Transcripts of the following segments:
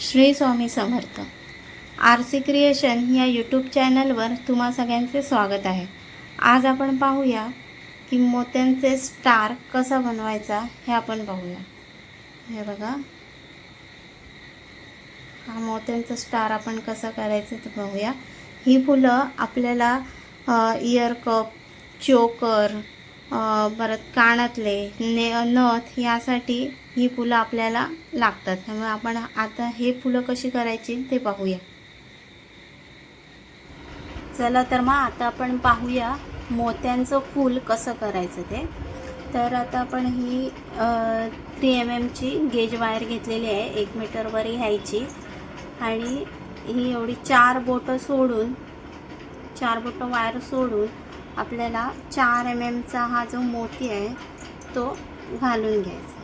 Shri Swami Samarth. R C creation या YouTube चॅनलवर तुम्हा सगळ्यांचे स्वागत आहे। आज आपण पाहूया की मोत्यांचे स्टार कसा बनवायचा हे आपण पाहूया। हे बघा, हा मोत्यांचा स्टार आपण कसा करायचा ते पाहूया। ही फुलं आपल्याला इयर कप, चोकर, परत कानातले, नथ यासाठी ही फुलं आपल्याला लागतात। त्यामुळे आपण आता हे फुलं कशी करायची ते पाहूया। चला तर मग आता आपण पाहूया मोत्यांचं फूल कसं करायचं ते। तर आता आपण ही 3 mm ची गेज वायर घेतलेली आहे, 1 मीटरवर घ्यायची आणि ही एवढी 4 बोटं सोडून, 4 बोटं वायर सोडून आपल्याला 4 mm चा हा जो मोती आहे तो घालून घ्यायचा।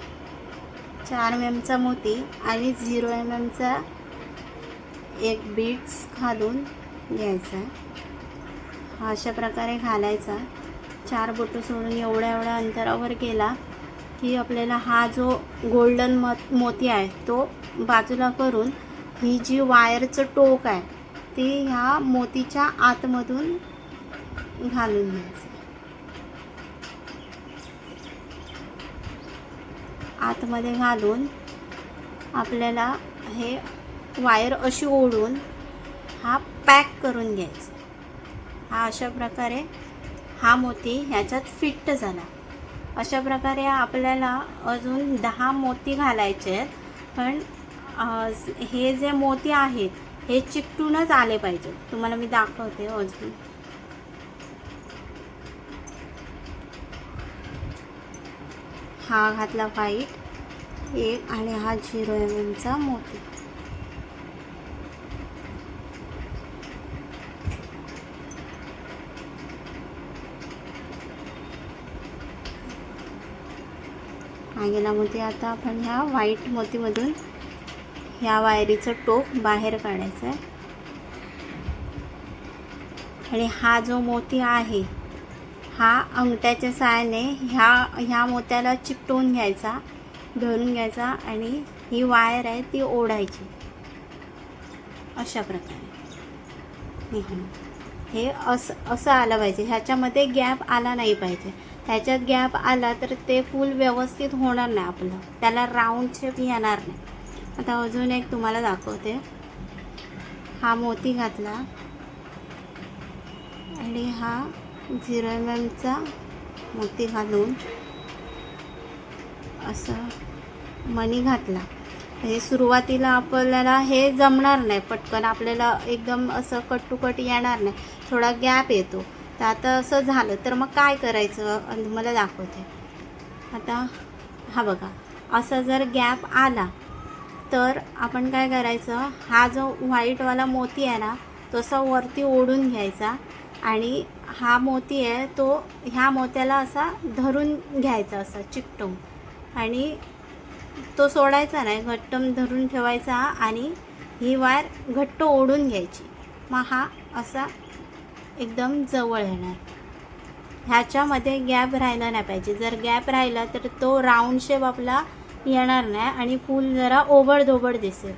4 mm चा मोती आणि 0 mm चा एक बीड्स घालून घ्यायचा। हा अशा प्रकारे घालायचा। 4 बोटं सोडून एवढ्या अंतरावर गेला की आपल्याला हा जो गोल्डन मोती आहे तो बाजूला करून ही जी वायरचं टोक आहे ती ह्या मोतीच्या आतमधून घालून घ्यायचं। आतमध्ये घालून आपल्याला हे वायर अशी ओढून हा पॅक करून घ्यायचा। हा अशा प्रकारे हा मोती ह्याच्यात फिट झाला। अशा प्रकारे आपल्याला अजून 10 मोती घालायचे आहेत, पण हे जे मोती आहेत हे चिकटूनच आले पाहिजे। तुम्हाला मी दाखवते अजून। हा घातला व्हाईट एक आणि हा 0 mm चा मोती। हा गेला मोती। आता आपण ह्या व्हाईट मोतीमधून ह्या वायरीचं टोक बाहेर काढायचं आहे आणि हा जो मोती आहे हा अंगठ्याच्या सहाय्याने ह्या मोत्याला चिकटवून घ्यायचा, धरून घ्यायचा आणि ही वायर आहे ती ओढायची अशा प्रकारे। हे असं आलं पाहिजे, ह्याच्यामध्ये गॅप आला नाही पाहिजे। ह्याच्यात गॅप आला तर ते फूल व्यवस्थित होणार नाही आपलं, त्याला राऊंड शेप येणार नाही। आता अजून एक तुम्हाला दाखवते। हा मोती घातला आणि हा 0 mm चा मोती घालून असं मणी घातला। हे सुरुवातीला आपल्याला हे जमणार नाही पटकन, आपल्याला एकदम असं कट टू कट येणार नाही, थोडा गॅप येतो। तर आता असं झालं तर मग काय करायचं आणि तुम्हाला दाखवते। आता हा बघा, असा जर गॅप आला तर आपण काय करायचं, हा जो व्हाईटवाला मोती आहे ना तो असा वरती ओढून घ्यायचा आणि हा मोती आहे तो ह्या मोत्याला असा धरून घ्यायचा, असा चिकटवून, आणि तो सोडायचा नाही, घट्ट धरून ठेवायचा आणि ही वायर घट्ट ओढून घ्यायची। मग हा असा एकदम जवळ येणार। ह्याच्यामध्ये गॅप राहिला नाही पाहिजे। जर गॅप राहिला तर तो राऊंड शेप आपला येणार नाही आणि फूल जरा ओबडधोबड दिसेल,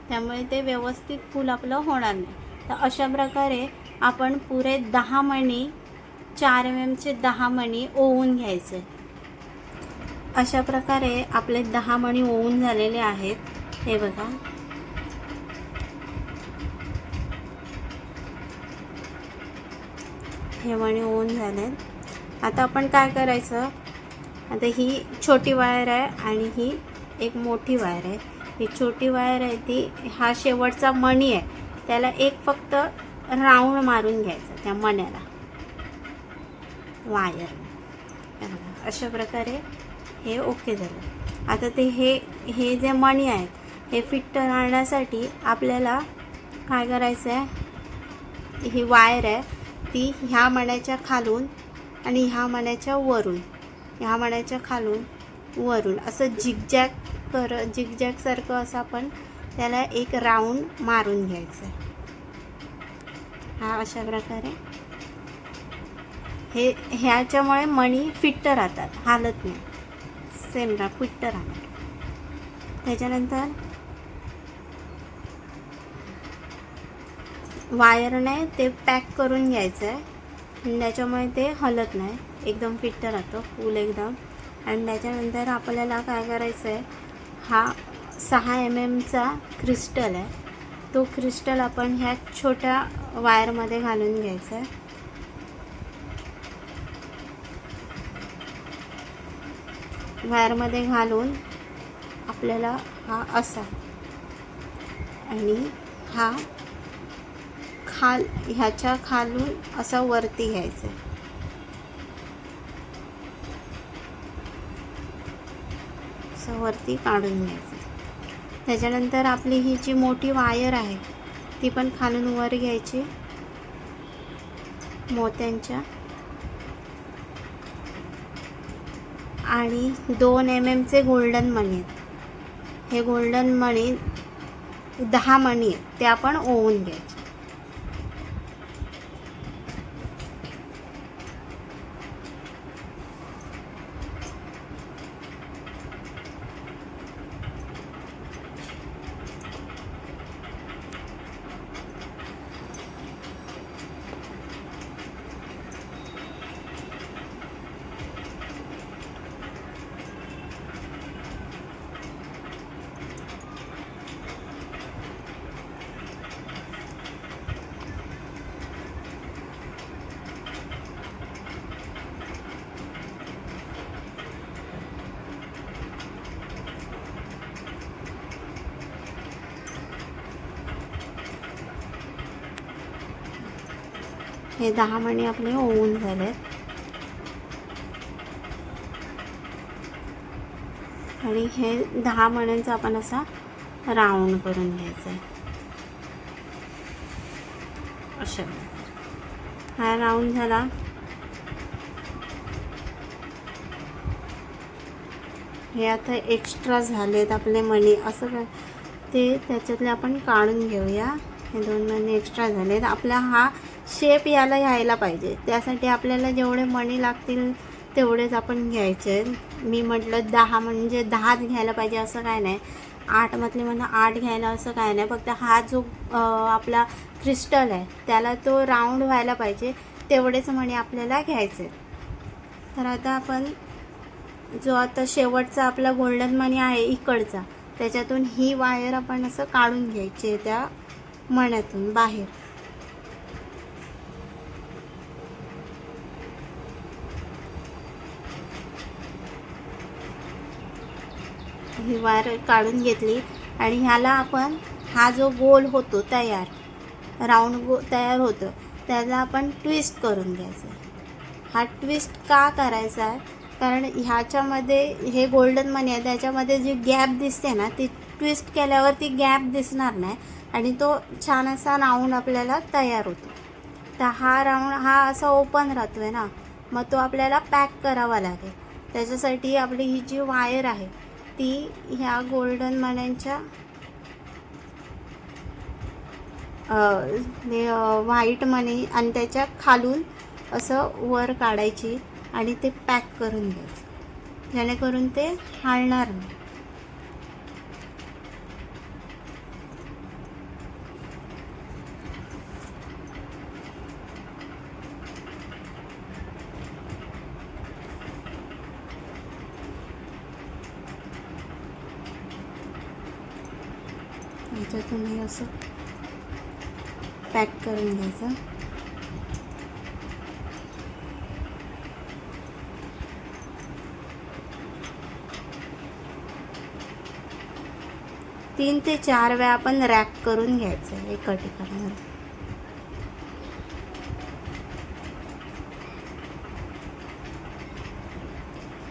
त्यामुळे ते व्यवस्थित फूल आपलं होणार नाही। तर अशा प्रकारे आपण पुरे 10 मणी, 4 mm चे 10 मणी ओवून घ्यायचे। अशा प्रकारे आपले 10 मणी ओवून झालेले आहेत। हे बघा, हे मणी ओवून झाले। आता आपण काय करायचं, आता ही छोटी वायर आहे आणि ही एक मोठी वायर आहे। ही छोटी वायर आहे ती हा शेवटचा मणी आहे, त्याला एक फक्त राऊंड मारून घ्यायचा त्या मण्याला वायर। अशा प्रकारे हे ओके झालं। आता ते हे जे मणी आहेत हे फिट राहण्यासाठी आपल्याला काय करायचं आहे, ही वायर आहे ती ह्या मण्याच्या खालून आणि ह्या मण्याच्या वरून, ह्या मण्याच्या खालून वरून असं झिगझॅग सारखं असं आपण त्याला एक राऊंड मारून घ्यायचं आहे। हा अशा प्रकारे ह्याच्यामुळे मणी फिट्ट राहतात, हालत नाही, सेम फिट्ट राहणार। त्याच्यानंतर वायरने ते पॅक करून घ्यायचं आहे, त्याच्यामुळे ते हलत नाही, एकदम फिट राहतं फूल एकदम. आणि त्याच्यानंतर आपल्याला काय करायचं आहे, हा 6 mm क्रिस्टल आहे, तो क्रिस्टल आपण ह्या छोट्या वायरमध्ये घालून घ्यायचा आहे. वायरमध्ये घालून आपल्याला हा असा आणि हा ह्याच्या खालून असा वरती घ्यायचा आहे. असं वरती काढून घ्यायचं. त्याच्यानंतर आपली ही जी मोठी वायर आहे ती पण खालून वर घ्यायची मोत्यांच्या, आणि 2 mm गोल्डन मणी आहेत. हे गोल्डन मणी 10 मणी आहेत, ते आपण ओवून घ्यायचे. हे 10 मणी आपले ओवून झालेत. आणि हे 10 मण्यांचा आपण असा राऊंड करून घ्यायचा आहे. अशा हा राऊंड झाला. हे आता एक्स्ट्रा झालेत आपले मणी, असं काय ते त्याच्यातले आपण काढून घेऊया. हे 2 मणी एक्स्ट्रा झालेत. आपला हा शेप याला यायला पाहिजे, त्यासाठी आपल्याला जेवढे मणी लागतील तेवढेच आपण घ्यायचे. मी म्हटलं 10 म्हणजे 10च घ्यायला पाहिजे असं काय नाही, 8 म्हटले म्हणून 8 घ्यायला असं काय नाही. फक्त हा जो आपला क्रिस्टल आहे त्याला तो राऊंड व्हायला पाहिजे, तेवढेच मणी आपल्याला घ्यायचे. तर आता आपण जो आता शेवटचा आपला गोल्डन मणी आहे इकडचा, त्याच्यातून ही वायर आपण असं काढून घ्यायची त्या मण्यातून बाहेर. ही वायर काढून घेतली आणि ह्याला आपण हा जो गोल होतो तयार, राऊंड तयार होतं, त्याला आपण ट्विस्ट करून घ्यायचा. हा ट्विस्ट का करायचा आहे, कारण ह्याच्यामध्ये हे गोल्डन मनी आहे, त्याच्यामध्ये जी गॅप दिसते ना, ती ट्विस्ट केल्यावर ती गॅप दिसणार नाही आणि तो छान असा राऊंड आपल्याला तयार होतो. तर हा राऊंड हा असा ओपन राहतो आहे ना, मग तो आपल्याला पॅक करावा लागेल. त्याच्यासाठी आपली ही जी वायर आहे ती ह्या गोल्डन मण्यांच्या व्हाईट मणी आणि त्याच्या खालून असं वर काढायची आणि ते पॅक करून घ्यायचं, जेणेकरून ते हालणार नाही. ह्याच्यातून हे असं पॅक करून घ्यायचं. तीन ते 4 वेळा आपण रॅप करून घ्यायचं एका ठिकाणावर.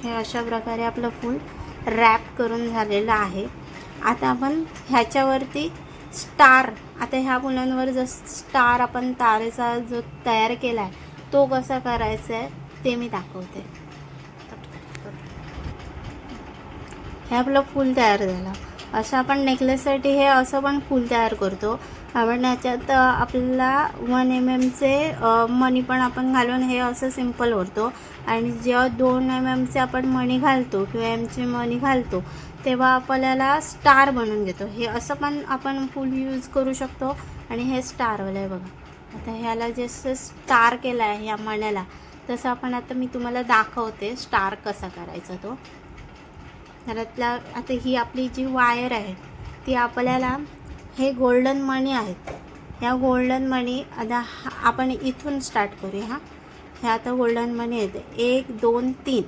हे अशा प्रकारे आपलं फूल रॅप करून झालेलं आहे. आता आपण ह्याच्यावरती स्टार, आता ह्या फुलांवर जो स्टार आपण तारेचा जो तयार केला आहे तो कसा करायचा आहे ते मी दाखवते. हे आपलं फूल तयार झालं. असं आपण नेकलेससाठी हे असं पण फूल तयार करतो. आपण याच्यात आपल्याला 1 mm मणी पण आपण घालून हे असं सिम्पल होतो. आणि जेव्हा 2 mm आपण मणी घालतो, 2 mm मणी घालतो, तेव्हा आपल्याला स्टार बनवून घेतो. हे असं पण आपण फुल यूज करू शकतो आणि हे स्टारवालं आहे बघा. आता ह्याला जसं स्टार केलं आहे ह्या मण्याला, तसं आपण आता मी तुम्हाला दाखवते स्टार कसा करायचा तो. तर आता ही आपली जी वायर आहे ती आपल्याला, हे गोल्डन मणी आहेत, ह्या गोल्डन मणी आता आपण इथून स्टार्ट करूया. हे आता गोल्डन मणी आहेत 1 2 3,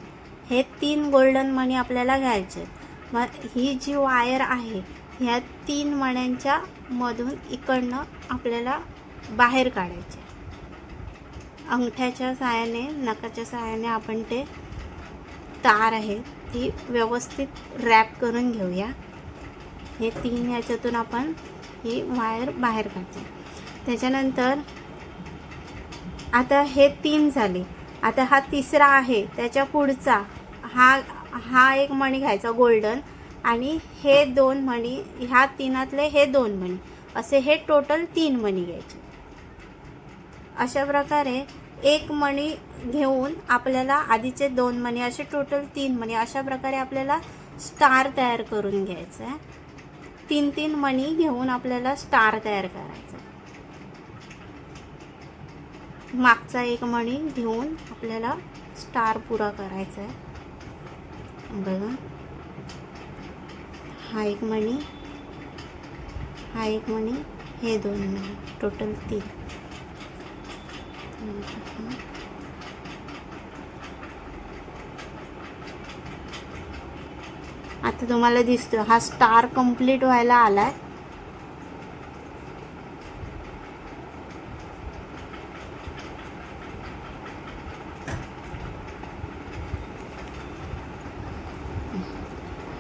हे 3 गोल्डन मणी आपल्याला घ्यायचे. मग ही जी वायर आहे ह्या 3 मण्यांच्या मधून इकडनं आपल्याला बाहेर काढायचे. अंगठ्याच्या साहाय्याने, नखाच्या साहाय्याने आपण ते तार आहे ती व्यवस्थित रॅप करून घेऊया. हे 3 ह्याच्यातून आपण ही वायर बाहेर काढतो. त्याच्यानंतर आता हे 3 झाले. आता हा तिसरा आहे, त्याच्या पुढचा हा एक मणी घ्यायचा गोल्डन, आणि हे 2 मणी, ह्या 3आतले हे 2 मणी, असे हे टोटल 3 मणी घ्यायचे. अशा प्रकारे एक मणी घेऊन आपल्याला आधीचे 2 मणी, असे टोटल 3 मणी, अशा प्रकारे आपल्याला स्टार तयार करून घ्यायचं आहे. 3-3 मणी घेऊन आपल्याला स्टार तयार करायचा. मागचा एक मणी घेऊन आपल्याला स्टार पुरा करायचा आहे. बघा, हा एक मणी, हा एक मणी, हे 2 मणी, टोटल 3. आता तुम्हाला दिसतो हा स्टार कंप्लीट व्हायला आलाय.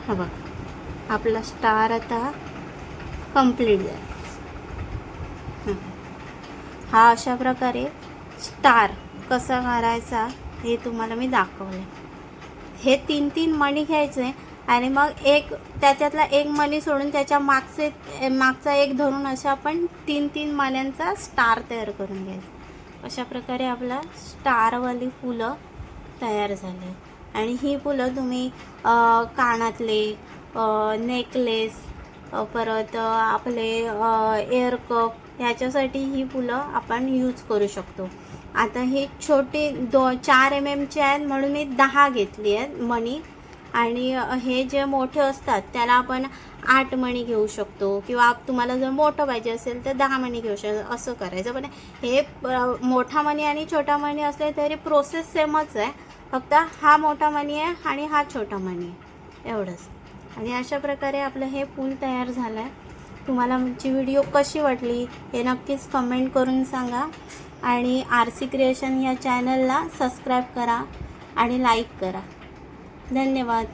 हा बघ, आपला स्टार आता कंप्लीट झाला. हा अशा प्रकारे स्टार कसा करायचा हे तुम्हाला मी दाखवलं. हे 3-3 मणी घ्यायचे आणि मग एक त्याच्यातला एक मणी सोडून त्याच्या मागचा एक धरून अशा आपण 3-3 मण्यांचा स्टार तयार करून घ्यायचा. अशा प्रकारे आपला स्टारवाली फुलं तयार झाले. आणि ही फुलं तुम्ही कानातले, नेकलेस, परत आपले एअर कप, ह्याच्यासाठी ही फुलं आपण यूज करू शकतो. आता ही छोटी 4 mm आहेत म्हणून मी 10 घेतली आहेत मणी. आणि हे जे मोठे असतात त्याला आपण 8 मणी घेऊ शकतो, किंवा तुम्हाला जर मोठं पाहिजे असेल तर 10 मणी घेऊ शकतो, असं करायचं. पण हे मोठा मणी आणि छोटा मणी असले तरी प्रोसेस सेमच आहे, फक्त हा मोठा मणी आहे आणि हा छोटा मणी आहे, एवढंच. आणि अशा प्रकारे आपलं हे फूल तयार झालं आहे. तुम्हाला आमची व्हिडिओ कशी वाटली हे नक्कीच कमेंट करून सांगा. आणि आरसी क्रिएशन या चॅनलला सबस्क्राईब करा आणि लाईक करा. धन्यवाद.